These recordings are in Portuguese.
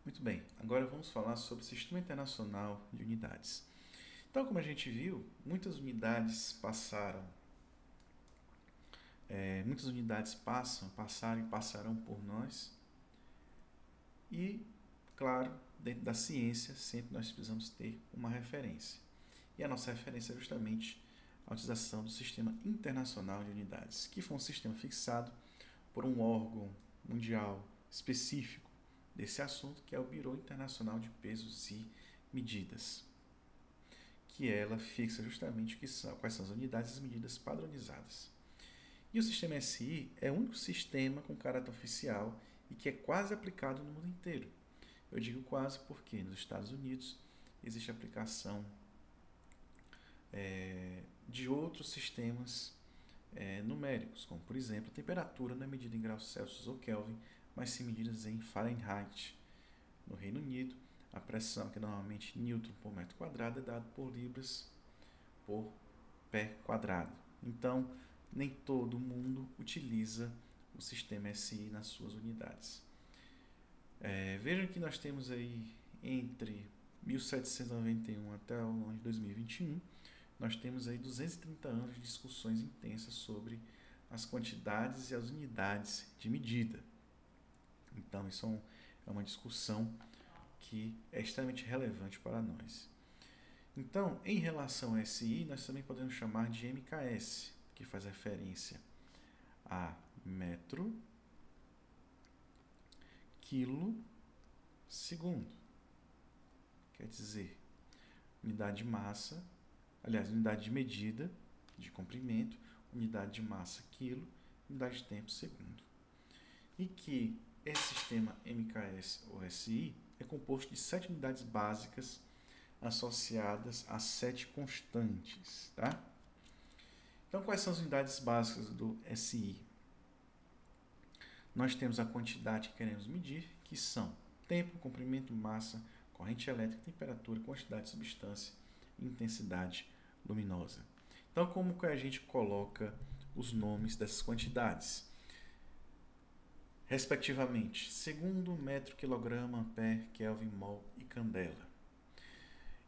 Muito bem, agora vamos falar sobre o Sistema Internacional de Unidades. Então, como a gente viu, muitas unidades passaram e passarão por nós. E, claro, dentro da ciência, sempre nós precisamos ter uma referência. E a nossa referência é justamente a utilização do Sistema Internacional de Unidades, que foi um sistema fixado por um órgão mundial específico desse assunto, que é o Bureau Internacional de Pesos e Medidas, que ela fixa justamente quais são as unidades e as medidas padronizadas. E o sistema SI é o único sistema com caráter oficial e que é quase aplicado no mundo inteiro. Eu digo quase porque nos Estados Unidos existe aplicação de outros sistemas numéricos, como por exemplo a temperatura não é medida em graus Celsius ou Kelvin, mas sim medidas em Fahrenheit. No Reino Unido, a pressão, que é normalmente Newton por metro quadrado, é dada por libras por pé quadrado. Então, nem todo mundo utiliza o sistema SI nas suas unidades. Vejam que nós temos aí entre 1791 até o ano de 2021, nós temos aí 230 anos de discussões intensas sobre as quantidades e as unidades de medida. Então, isso é uma discussão que é extremamente relevante para nós. Então, em relação a SI, nós também podemos chamar de MKS, que faz referência a metro, quilo, segundo. Quer dizer, unidade de massa, unidade de medida de comprimento, unidade de massa, quilo, unidade de tempo, segundo. E que esse sistema MKS ou SI é composto de 7 unidades básicas associadas a 7 constantes. Tá? Então, quais são as unidades básicas do SI? Nós temos a quantidade que queremos medir, que são tempo, comprimento, massa, corrente elétrica, temperatura, quantidade de substância e intensidade luminosa. Então, como que a gente coloca os nomes dessas quantidades? Respectivamente, segundo, metro, quilograma, ampere, Kelvin, mol e candela.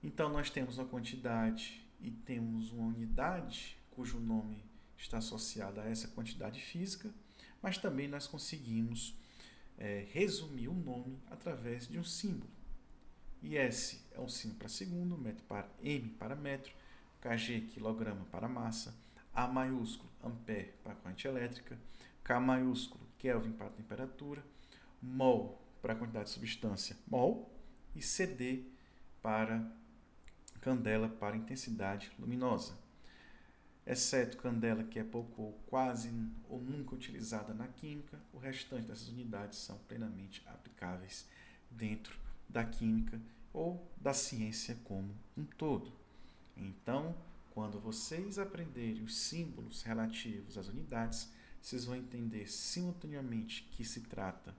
Então, nós temos uma quantidade e temos uma unidade cujo nome está associado a essa quantidade física, mas também nós conseguimos resumir o nome através de um símbolo. E S é um símbolo para segundo, M para metro, kg, quilograma para massa, A maiúsculo, ampere para corrente elétrica, K maiúsculo, Kelvin para temperatura, mol para quantidade de substância, mol, e CD para candela para intensidade luminosa. Exceto candela, que é pouco ou quase ou nunca utilizada na química, o restante dessas unidades são plenamente aplicáveis dentro da química ou da ciência como um todo. Então, quando vocês aprenderem os símbolos relativos às unidades, vocês vão entender simultaneamente que se trata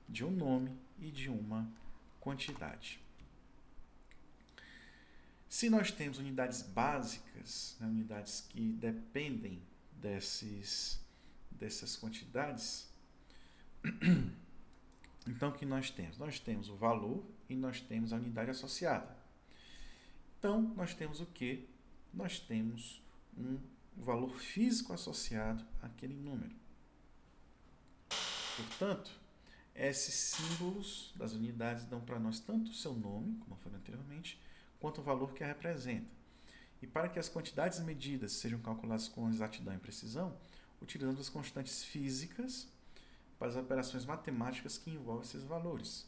de um nome e de uma quantidade. Se nós temos unidades básicas, unidades que dependem dessas quantidades, então o que nós temos? Nós temos o valor e nós temos a unidade associada. Então, nós temos o quê? Nós temos um valor físico associado àquele número. Portanto, esses símbolos das unidades dão para nós tanto o seu nome, como foi anteriormente, quanto o valor que a representa. E para que as quantidades medidas sejam calculadas com exatidão e precisão, utilizamos as constantes físicas para as operações matemáticas que envolvem esses valores.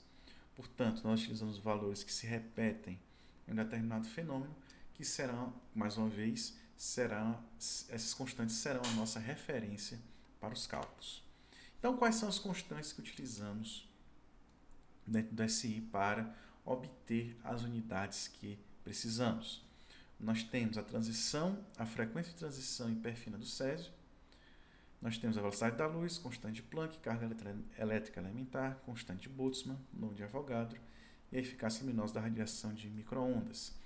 Portanto, nós utilizamos valores que se repetem em um determinado fenômeno, que serão, mais uma vez, essas constantes serão a nossa referência para os cálculos. Então, quais são as constantes que utilizamos dentro do SI para obter as unidades que precisamos? Nós temos a transição, a frequência de transição hiperfina do césio, nós temos a velocidade da luz, constante de Planck, carga elétrica elementar, constante de Boltzmann, nome de Avogadro, e a eficácia luminosa da radiação de microondas.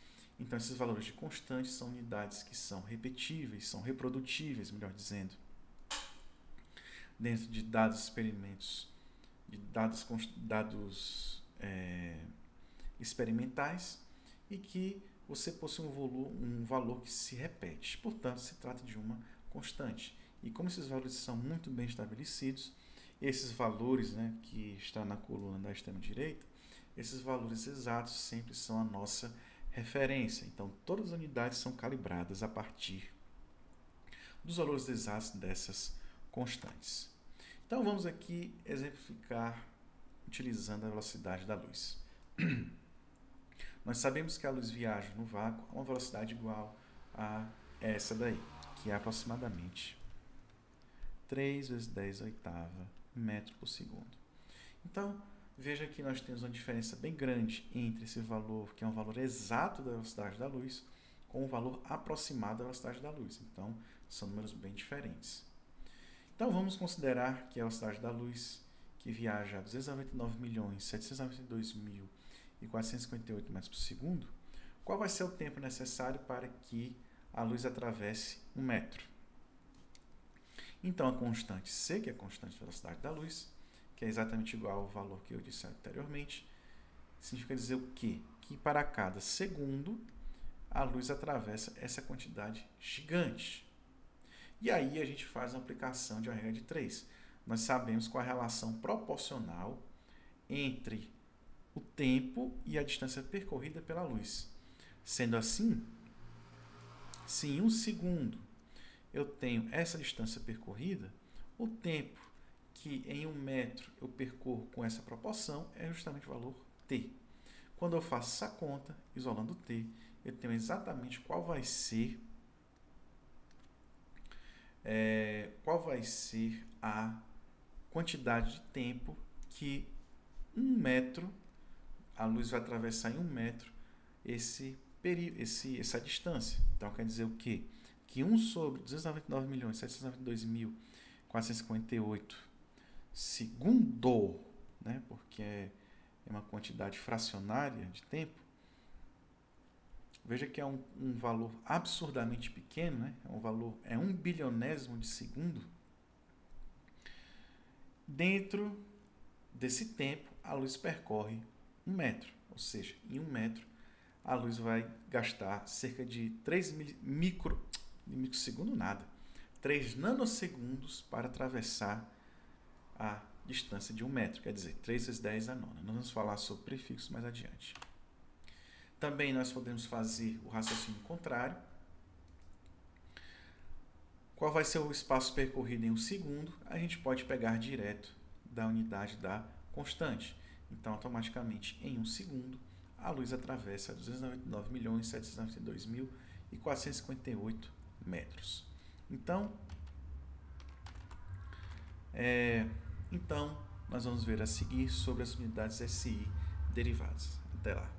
Então, esses valores de constantes são unidades que são repetíveis, são reprodutíveis, melhor dizendo, dentro de dados experimentos, de dados experimentais e que você possui um valor que se repete. Portanto, se trata de uma constante. E como esses valores são muito bem estabelecidos, esses valores, né, que está na coluna da extrema direita, esses valores exatos sempre são a nossa referência. Então, todas as unidades são calibradas a partir dos valores exatos dessas constantes. Então, vamos aqui exemplificar utilizando a velocidade da luz. Nós sabemos que a luz viaja no vácuo a uma velocidade igual a essa daí, que é aproximadamente 3 vezes 10 oitava metro por segundo. Então, veja que nós temos uma diferença bem grande entre esse valor, que é um valor exato da velocidade da luz, com o valor aproximado da velocidade da luz. Então, são números bem diferentes. Então, vamos considerar que a velocidade da luz, que viaja a 299.792.458 metros por segundo, qual vai ser o tempo necessário para que a luz atravesse 1 metro? Então, a constante C, que é a constante de velocidade da luz, que é exatamente igual ao valor que eu disse anteriormente, significa dizer o quê? Que para cada segundo, a luz atravessa essa quantidade gigante. E aí a gente faz uma aplicação de uma regra de 3. Nós sabemos qual é a relação proporcional entre o tempo e a distância percorrida pela luz. Sendo assim, se em 1 segundo eu tenho essa distância percorrida, o tempo que em 1 metro eu percorro com essa proporção é justamente o valor t. Quando eu faço essa conta, isolando t, eu tenho exatamente qual vai ser a quantidade de tempo que 1 metro, a luz vai atravessar em 1 metro essa distância. Então, quer dizer o quê? Que 1 sobre 299.792.458 segundo, né? Porque é uma quantidade fracionária de tempo. Veja que é um valor absurdamente pequeno, né? É 1 bilionésimo de segundo. Dentro desse tempo, a luz percorre 1 metro. Ou seja, em 1 metro, a luz vai gastar cerca de 3 microsegundos, 3 nanosegundos para atravessar a distância de 1 metro. Quer dizer, 3 vezes 10 a nona. Nós vamos falar sobre prefixos mais adiante. Também nós podemos fazer o raciocínio contrário. Qual vai ser o espaço percorrido em 1 segundo? A gente pode pegar direto da unidade da constante. Então, automaticamente, em 1 segundo, a luz atravessa 299.792.458 metros. Então, nós vamos ver a seguir sobre as unidades SI derivadas. Até lá.